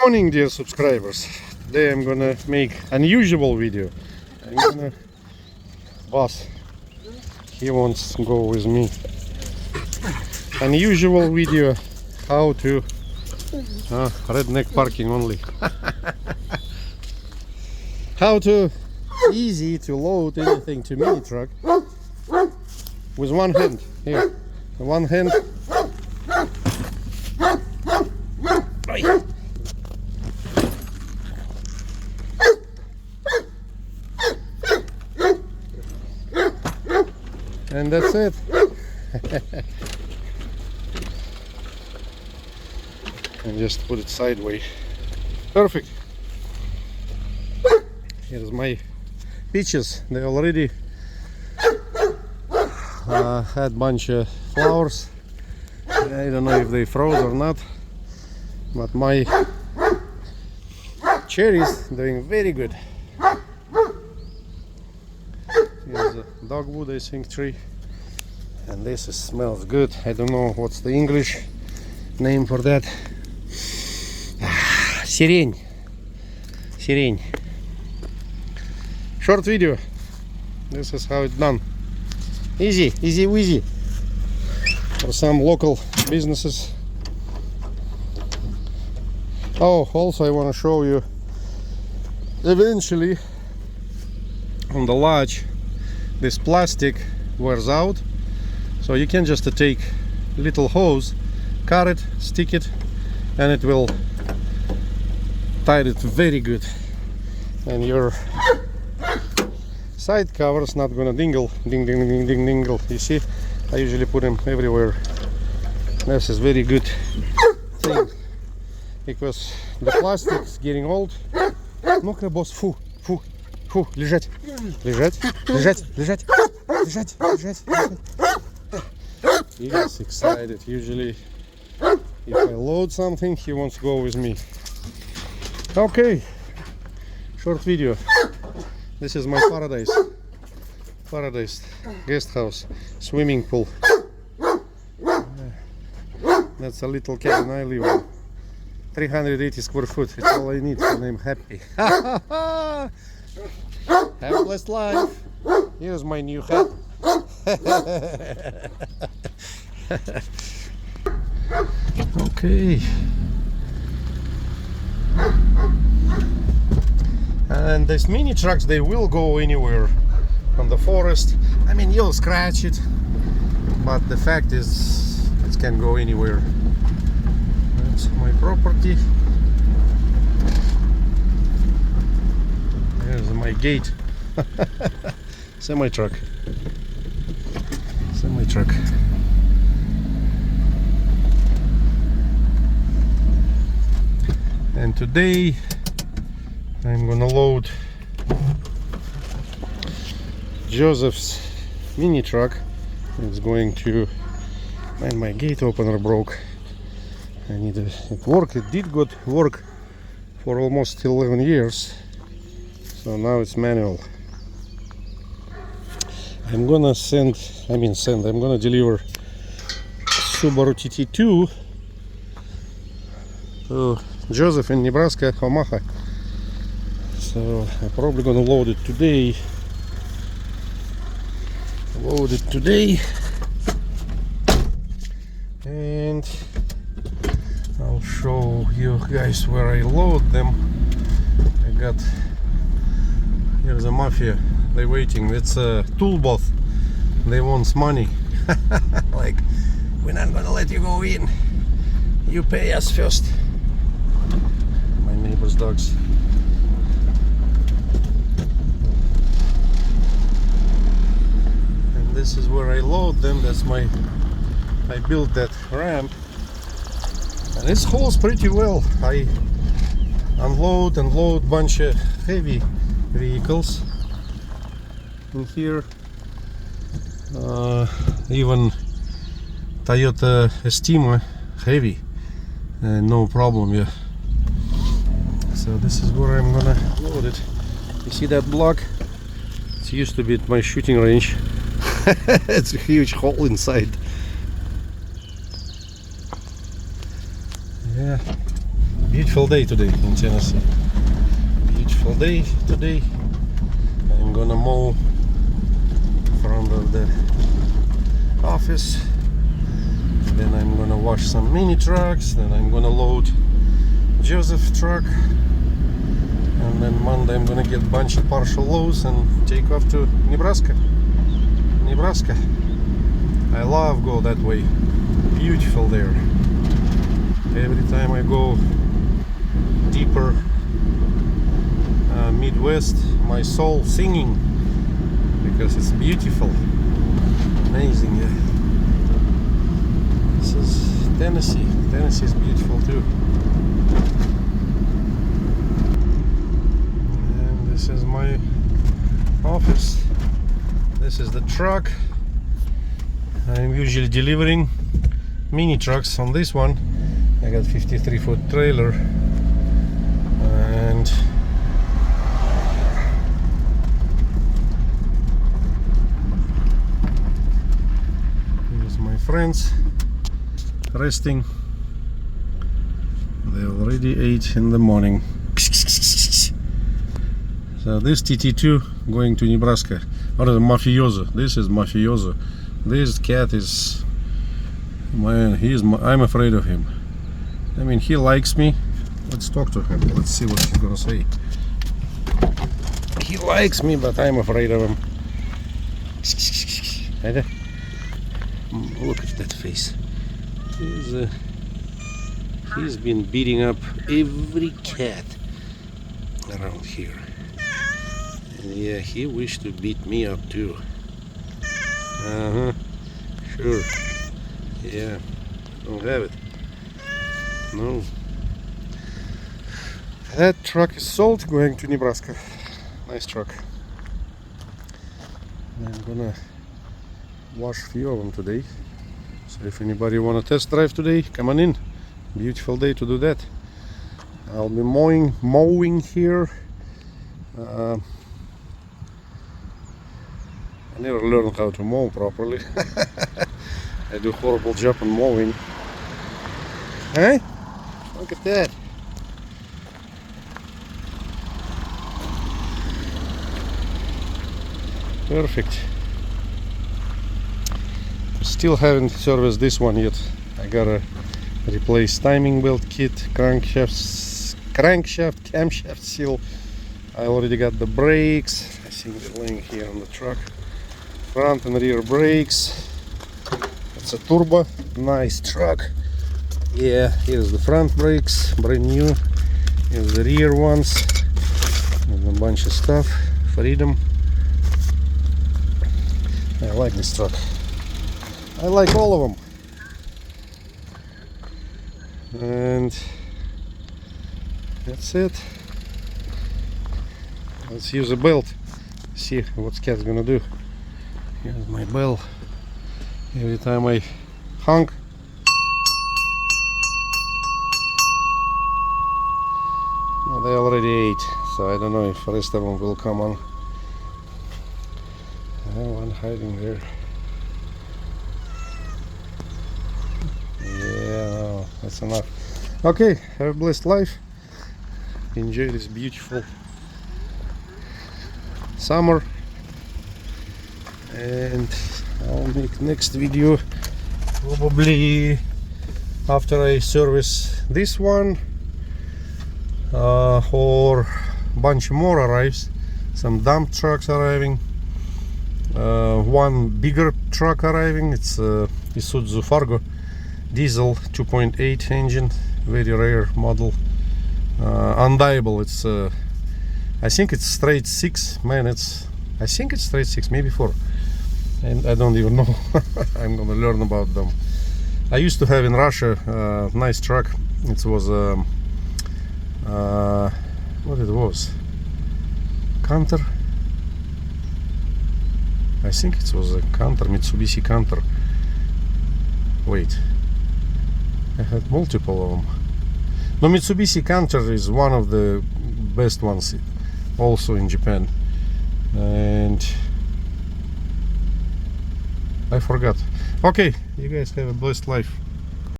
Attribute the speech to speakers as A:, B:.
A: Morning, dear subscribers. Today I'm gonna make unusual video. I'm gonna boss. He wants to go with me. Unusual video. How to redneck parking only. How to easy to load anything to mini truck with one hand. Here, one hand. Right. And that's it. And just put it sideways. Perfect. Here's my peaches. They already had bunch of flowers. I don't know if they froze or not, but my cherries doing very good. Here's a dogwood, I think, tree, and this smells good. I don't know what's the English name for that. Сирень. Сирень. Short video. This is how it's done. Easy, easy, easy. For some local businesses. Oh, also I want to show you. Eventually, on the large, this plastic wears out, so you can just take little hose, cut it, stick it, and it will tie it very good, and your side cover is not gonna dingle, ding ding ding ding dingle. You see, I usually put them everywhere. This is very good thing because the plastic is getting old. Ну-ка, босс, фу, фу. Фу, лежать, лежать, лежать, лежать, лежать, лежать, лежать. He gets excited. Usually, if I load something, he wants to go with me. Okay, short video. This is my paradise guest house, swimming pool. That's a little cabin I live in. 380 square foot. It's all I need, and I'm happy. Have a blessed life. Here's my new hat. Okay. And these mini trucks, they will go anywhere on the forest. I mean, you'll scratch it, but the fact is, it can go anywhere. That's my property. There's my gate. Semi-truck. Semi-truck. And today I'm gonna load Joseph's mini truck. It's going to, and my gate opener broke. I need it work. It did good work for almost 11 years. So now it's manual. I'm gonna I'm gonna deliver Subaru TT2 to Joseph in Nebraska, Omaha. So I'm probably gonna load it today. And I'll show you guys where I load them. I got, here's a mafia. They're waiting. It's a tool booth. They want money. Like, we're not gonna let you go in. You pay us first. My neighbor's dogs. And this is where I load them. That's I built that ramp. And this holds pretty well. I unload and load bunch of heavy vehicles in here. Even Toyota Estima heavy, no problem. Yeah. So this is where I'm gonna load it. You see that block? It used to be at my shooting range. It's a huge hole inside. Yeah. Beautiful day today in Tennessee. Beautiful day today. I'm gonna mow in front of the office. Then I'm gonna wash some mini trucks. Then I'm gonna load Joseph truck. And then Monday I'm gonna get a bunch of partial loads and take off to Nebraska. I love go that way. Beautiful there. Every time I go deeper Midwest, my soul singing because it's beautiful, amazing. Yeah. This is Tennessee. Tennessee is beautiful too. And this is my office. This is the truck. I'm usually delivering mini trucks. On this one I got 53-foot trailer, and here's my friends resting. They already ate in the morning. So this TT2 going to Nebraska. Or the mafioso. This is mafioso. This cat is, man, I'm afraid of him. I mean, he likes me. Let's talk to him. Let's see what he's gonna say. He likes me, but I'm afraid of him. Look at that face. He's been beating up every cat around here. And yeah, he wished to beat me up too. Sure. Yeah, don't have it. No. That truck is sold, going to Nebraska. Nice truck. I'm gonna wash a few of them today. So if anybody wanna test drive today, come on in. Beautiful day to do that. I'll be mowing here. I never learned how to mow properly. I do a horrible job on mowing. Hey? Look at that. Perfect. Still haven't serviced this one yet. I gotta replace timing belt kit, crankshaft, camshaft seal. I already got the brakes. I think they're laying here on the truck. Front and rear brakes. It's a turbo, nice truck. Yeah, here's the front brakes, brand new. Here's the rear ones, and a bunch of stuff. Freedom. I like this truck. I like all of them. And that's it. Let's use a belt. See what cat's gonna do. Here's my bell. Every time I honk, well, they already ate, so I don't know if the rest of them will come on. One hiding there. Yeah, no, that's enough. Okay, have a blessed life. Enjoy this beautiful summer. And I'll make next video probably after I service this one, or bunch more arrives. Some dump trucks arriving, one bigger truck arriving. It's Isuzu Fargo diesel 2.8 engine, very rare model, undiable. It's I think it's straight 6 minutes. I think it's straight 6, maybe 4. And I don't even know. I'm gonna learn about them. I used to have in Russia a nice truck. It was what it was, Canter. I think it was a Canter, Mitsubishi Canter. Wait, I had multiple of them. No, Mitsubishi Canter is one of the best ones also in Japan. And I forgot. Okay, you guys have a blessed life.